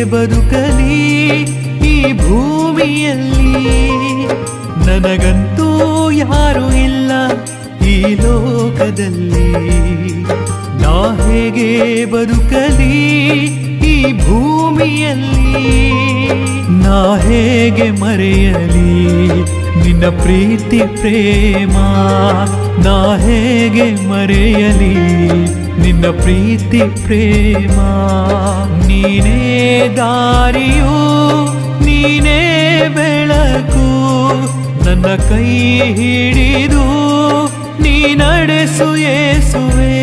ಬದುಕಲಿ ಈ ಭೂಮಿಯಲ್ಲಿ? ನನಗಂತೂ ಯಾರು ಇಲ್ಲ ಈ ಲೋಕದಲ್ಲಿ. ನಾ ಹೇಗೆ ಬದುಕಲಿ ಈ ಭೂಮಿಯಲ್ಲಿ? ನಾ ಹೇಗೆ ಮರೆಯಲಿ ನಿನ್ನ ಪ್ರೀತಿ ಪ್ರೇಮ? ನಾ ಹೇಗೆ ಮರೆಯಲಿ ನಿನ್ನ ಪ್ರೀತಿ ಪ್ರೇಮ? ನೀನೇ ದಾರಿಯು, ನೀನೇ ಬೆಳಕು, ನನ್ನ ಕೈ ಹಿಡಿದು ನೀ ನಡೆಸು ಯೇಸುವೇ.